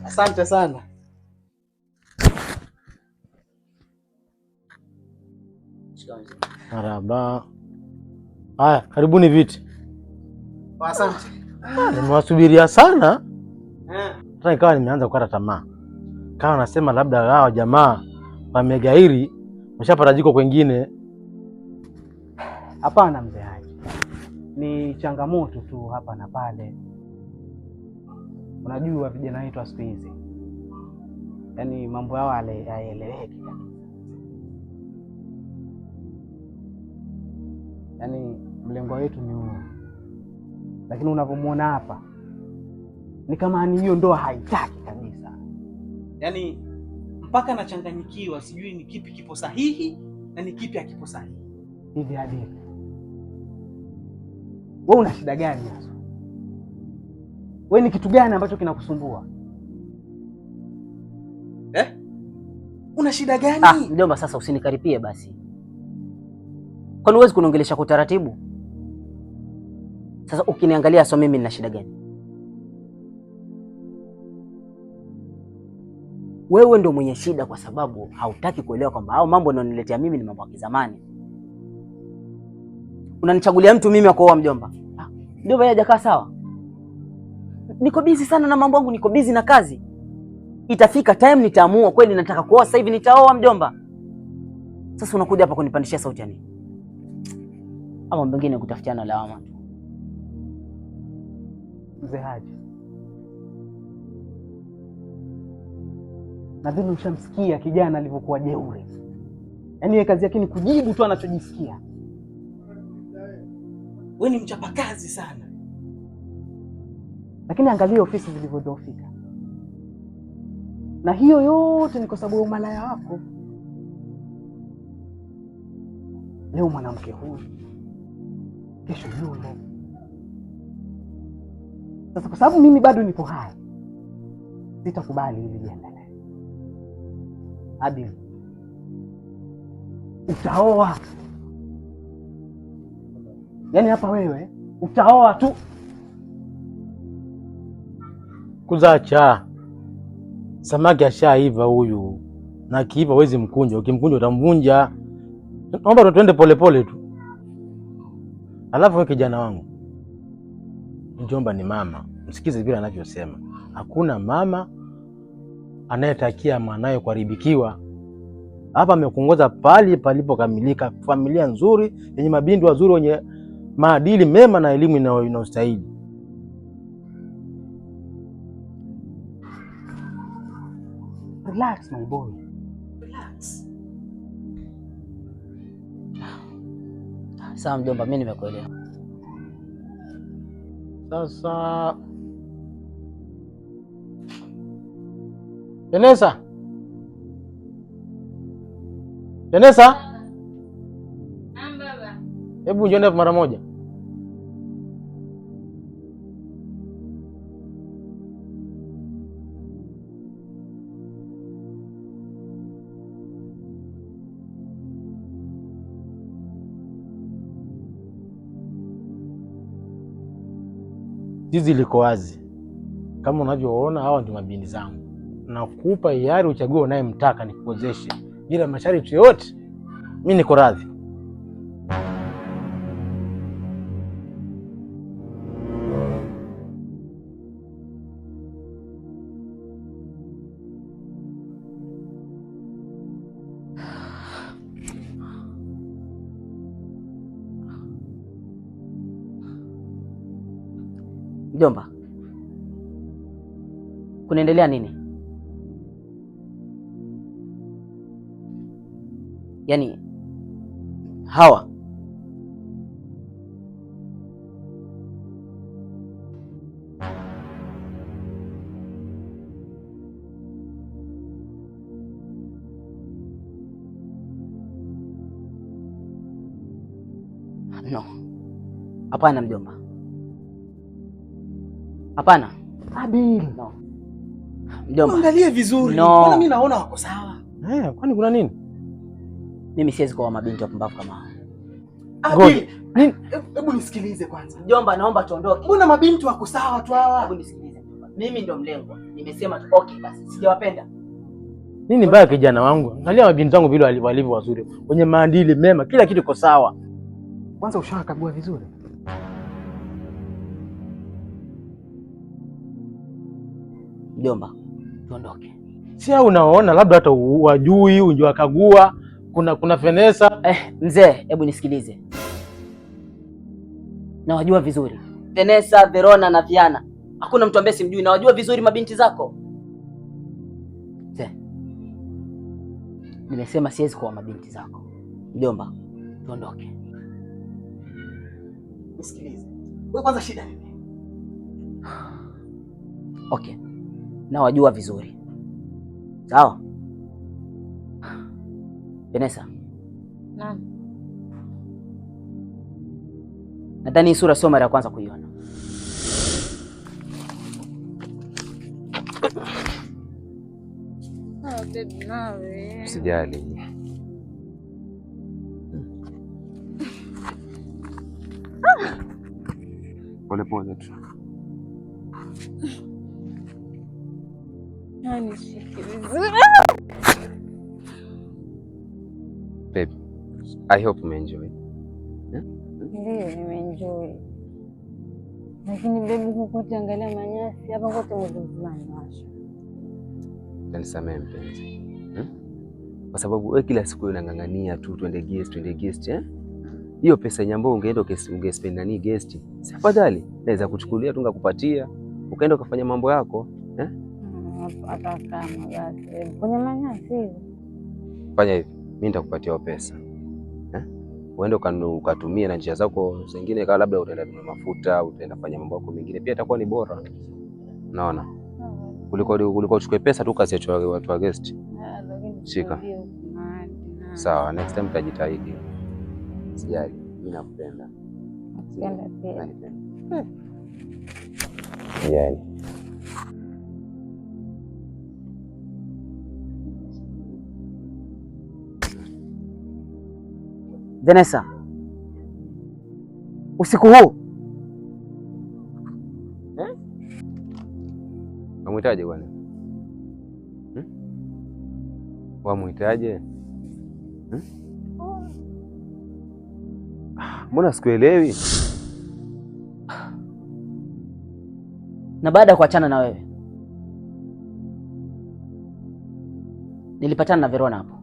Asante sana. Marhaba. Haya, karibuni viti. Asante. Nimewasubiria sana. Hata nikawa nimeanza kukata tamaa. Kawa nasema labda hao jamaa wamegairi, washapata jiko kwengine. Hapana mzee Haji. Ni changamoto tu hapa na pale. Unajua vijana wetu wa siku hizi, yaani mambo yao hayaeleweki kabisa. Yaani mlengo wetu ni huo, lakini unavyomwona hapa ni kama ni hiyo ndoa haitaki kabisa. Yaani mpaka nachanganyikiwa, sijui ni kipi kipo sahihi na ni kipi hakipo sahihi. Hivi Adili, wewe una shida gani hasa? Wewe ni kitu gani ambacho kinakusumbua? Una shida gani? Mjomba, sasa usinikaripie basi. Kwani huwezi kuniongelesha kwa utaratibu? Sasa ukiniangalia sio mimi nina shida gani? Wewe ndio mwenye shida kwa sababu hautaki kuelewa kwamba hao mambo yanayoniletea mimi ni mambo ya kizamani. Unanichagulia mtu mimi wa kuoa mjomba. Mjomba yeye hajakaa sawa. Niko busy sana na mambo yangu, niko busy na kazi. Itafika time nitaamua kweli nataka kuoa sasa hivi nitaoa mjomba. Sasa unakuja hapa kunipandishia sauti ya nini? Ama mwingine kutafutiana lawama tu. Mzee Haji, nadhani ushamsikia kijana alivyokuwa jeuri. Yaani yeye kazi yake ni kujibu tu anachojisikia. Wewe ni mchapakazi sana. Lakini angalia ofisi zilivyodhoofika. Na hiyo yote ni kwa sababu ya umalaya wako. Leo mwanamke huyu, kesho yule. Sasa kwa sababu mimi bado nipo hai, sitakubali hili liendelee. Adil, utaoa. Yaani hapa wewe utaoa tu. Kuzacha. Samaki ashaiva huyu. Na kiiva wezi mkunja, ukimkunja utamvunja. Naomba tuende polepole tu. Alafu wewe kijana wangu, mjomba ni mama. Msikize vile anavyosema. Hakuna mama anayetakia mwanae kuharibikiwa. Hapa amekuongoza pali palipokamilika, familia nzuri yenye mabinti wazuri wenye maadili mema na elimu inayostahili. Relax my boy. Relax. Sawa mjomba, mimi nimekuelewa. Sasa Jenesa. Baba. Hebu njoo mara moja. Zizi liko wazi. Kama unavyoona hawa ndio mabini zangu. Nakupa hiari uchague unayemtaka nikuozeshe. Bila masharti yote. Mimi niko radhi. Mjomba, kunaendelea nini? Yaani Hawa no. Hapana mjomba. Hapana. Adil. No. Mjomba. Angalia vizuri. No. Mbona mimi naona wako sawa? Kwani kuna nini? Mimi siwezi kuoa mabinti wapumbavu kama hao. Adil, hebu nisikilize kwanza. Mjomba, naomba tuondoke. Mbona mabinti wako sawa tu hawa? Hebu nisikilize mjomba. Mimi ndo mlengwa. Nimesema tu okay basi. Sijawapenda. Nini mbaya kijana wangu? Angalia mabinti zangu vile walivyo wazuri. Wenye maadili mema, kila kitu kiko sawa. Kwanza ushawakagua vizuri? Mjomba, tuondoke. Si au unaona labda hata wajui unjua kagua kuna fenesa. Mzee, hebu nisikilize. Na wajua vizuri. Fenesa, Verona na Viana. Hakuna mtu ambaye simjui na wajua vizuri mabinti zako. Mzee. Nimesema siwezi kuwa mabinti zako. Mjomba, tuondoke. Nisikilize. Wewe kwanza shida nini? Okay. Na wajua vizuri. Sawa? Vanessa. Naam. Nadhani hii sura sio mara ya kwanza kuiona. Baby nawe. Usijali. Pole pole tu. Babe, I hope you enjoy. Ndio, nimeenjoy. Lakini baby, huko angalia manyasi hapa kote mzimani. Nisamehe mpenzi. Kwa sababu wewe kila siku unang'ang'ania tu twende guest Hiyo pesa yenye ambayo ungeenda ungespend nani guest. Si afadhali naweza kuchukulia tu ngakupatia ukaenda ukafanya mambo yako Hata kama basi kwenye manyasi. Fanya hivi, mimi nitakupatia pesa. Uende ukatumia na njia zako zingine, kama labda utaenda kununua mafuta, utaenda fanya mambo yako mengine, pia itakuwa ni bora. Unaona? Kuliko uchukue pesa tu kazi ya watu wa guest. Shika. Sawa, next time tutajitahidi. Sijali, mimi nakupenda. Nakupenda pia. Sijali. Vanessa. Usiku huu Wamwitaje bwana? Wamwitaje? Mbona sikuelewi? na baada ya kuachana na wewe nilipatana na Verona hapo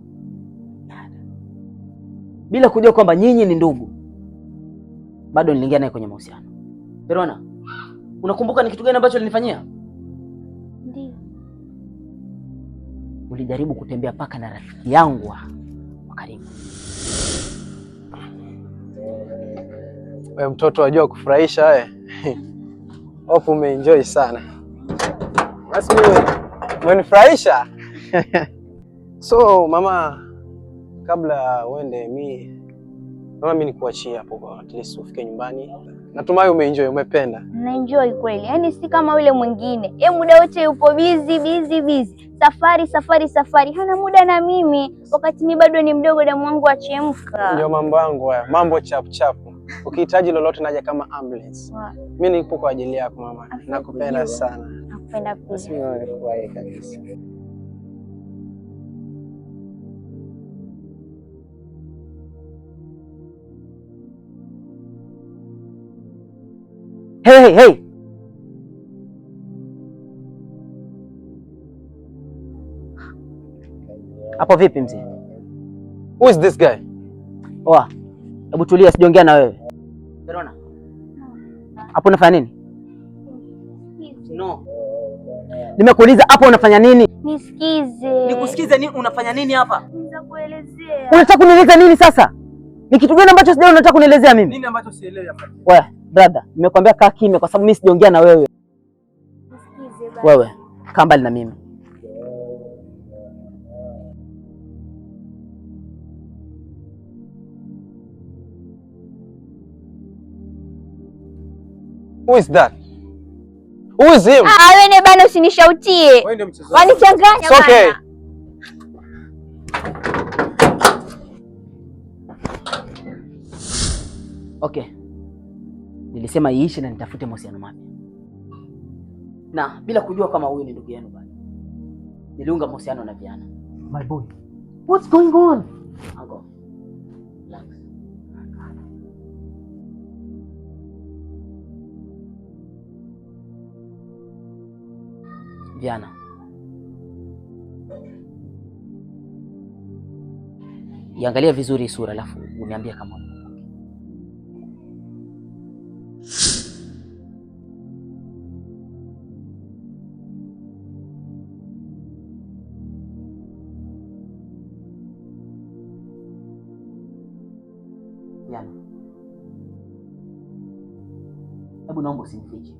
bila kujua kwamba nyinyi ni ndugu. Bado niliingia naye kwenye mahusiano. Verona, unakumbuka ni kitu gani ambacho ulinifanyia? Ndio. Ulijaribu kutembea paka na rafiki yangu wa karibu. Wewe mtoto wajua kufurahisha wewe. Hope umeenjoy sana. Basi umenifurahisha. So mama, kabla uende naona mimi nikuachie hapo at least ufike nyumbani. Natumai umeenjoy, umependa. Naenjoy kweli. Yaani si kama yule mwingine. Muda wote yupo busy. Safari. Hana muda na mimi. Wakati mimi bado ni mdogo, damu wangu achemka. Ndio mambo yangu haya. Mambo chap. Ukihitaji lolote naja kama ambulance. Mimi nipo kwa ajili yako mama. Nakupenda sana. Nakupenda pia. Basi wewe kabisa. Hey. Hapo vipi mzee? Who is this guy? Oa. Hebu tulia, sijaongea na wewe. Verona. Hapo unafanya nini? No. Nimekuuliza hapo unafanya nini? Nisikize. Nikusikize nini? Unafanya nini hapa? Nitakuelezea. Unataka kunieleza nini sasa? Ni kitu gani ambacho sijaona unataka kunielezea mimi? Nini ambacho sielewi hapa? Wewe, brother, nimekwambia kaa kimya kwa sababu mimi sijaongea na wewe. Nisikize baba. Wewe, kaa mbali na mimi. Who is that? Who is him? Wewe ne bana, usinishautie. Wewe ndio mchezaji. Wanichanganya bana. Okay. Okay. Nilisema iishi na nitafute mahusiano mapya. na bila kujua kama huyu ni ndugu yenu bado niliunga mahusiano na Viana. My boy, what's going on? Uncle, relax. Viana, iangalia vizuri sura alafu uniambie kama Viana. Hebu naomba usinifiche.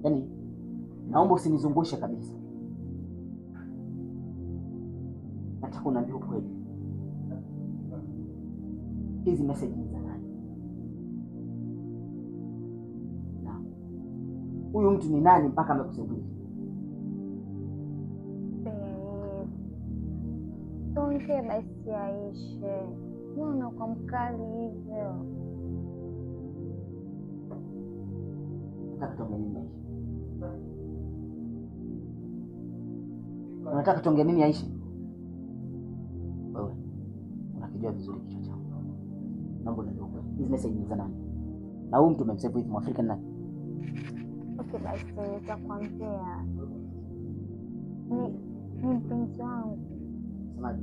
Yaani naomba usinizungushe kabisa. Nataka uniambie ukweli. Hizi message ni za nani? Na huyu mtu ni nani mpaka amekusaidia? Tuongee basi Aisha. Mbona kwa mkali hivyo? Unataka tuongee nini Aisha? Wewe unakijua vizuri kichwa changu. Naomba uniambie ukweli. Hizi message ni za nani? Na huyu mtu umemsave hivi Mwafrika ni nani? Okay basi nitakwambia. Ni mpenzi wangu. Semaje?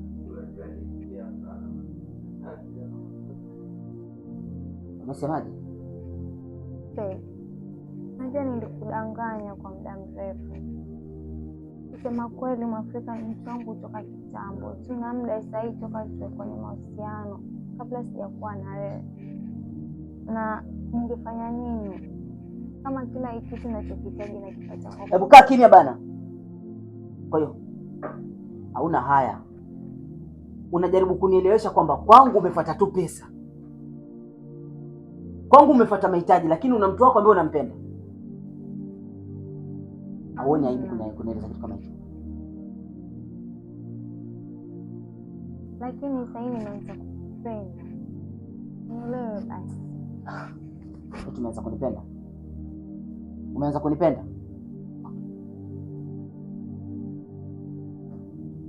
Unasemaje? Najua nilikudanganya kwa muda mrefu. Kusema kweli Mwafrika ni mtu wangu kutoka kitambo. Tuna muda sasa hivi toka tuwe kwenye mahusiano kabla sijakuwa na wewe. Na ningefanya nini kama kila kitu ninachokitaji nakipata kwako? Hebu kaa kimya bana. Kwa hiyo hauna haya. Unajaribu kunielewesha kwamba kwangu umefuata tu pesa. Kwangu umefuata mahitaji, lakini una mtu wako ambaye unampenda. Hauoni aibu kunieleza kitu kama hicho? Lakini sasa hivi naanza kupenda. Nielewe basi. Umeanza kunipenda? Umeanza kunipenda?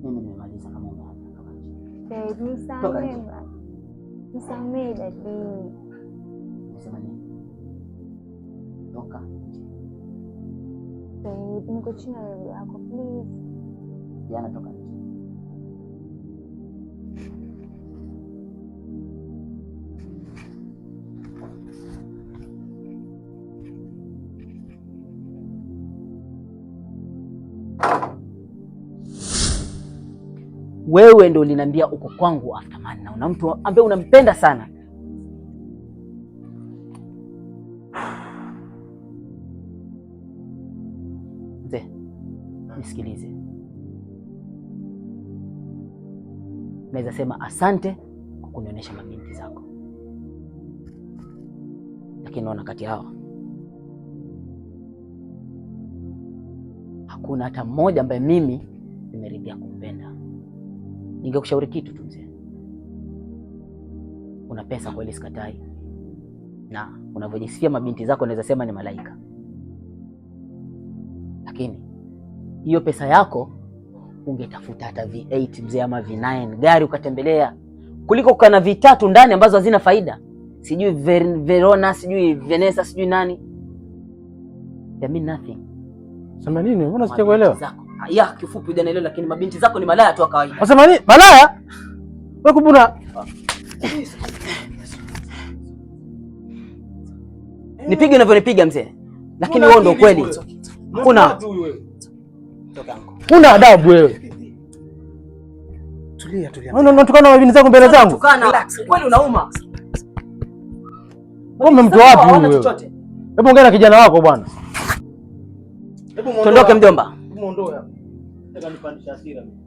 Mimi nimemaliza kama umeanza kama hicho. Nisamehe dadi. Unasema nini? Toka. Niko chini ya miguu yako please. Viana, toka nje. Wewe ndio uliniambia uko kwangu after man na una mtu ambaye unampenda sana. Mzee, nisikilize. Naweza sema asante kwa kunionyesha mabinti zako, lakini naona kati yao hakuna hata mmoja ambaye mimi nimeridhia kumpenda. Ningekushauri kitu tu mzee. Una pesa kweli, sikatai, na unavyojisifia mabinti zako naweza sema ni malaika, lakini hiyo pesa yako ungetafuta hata V8 mzee, ama V9 gari ukatembelea, kuliko kana V3 ndani ambazo hazina faida. Sijui Verona, sijui Venesa, sijui nani. They mean nothing. Sema nini? Mbona sijakuelewa? Ya kifupi hujanielewa, lakini mabinti zako ni malaya tu kawaida. Unasema nini? Malaya? Wewe kubuna. Nipige unavyonipiga mzee. Lakini wewe ndio kweli. Kuna adabu wewe. Tulia. Wewe unatukana mabinti zako mbele zangu? Kweli unauma. Wewe umemtoa wapi wewe? Hebu ongea na kijana wako bwana. Tuondoke mjomba. Muondoe hapa. Nataka nipandishe hasira mimi.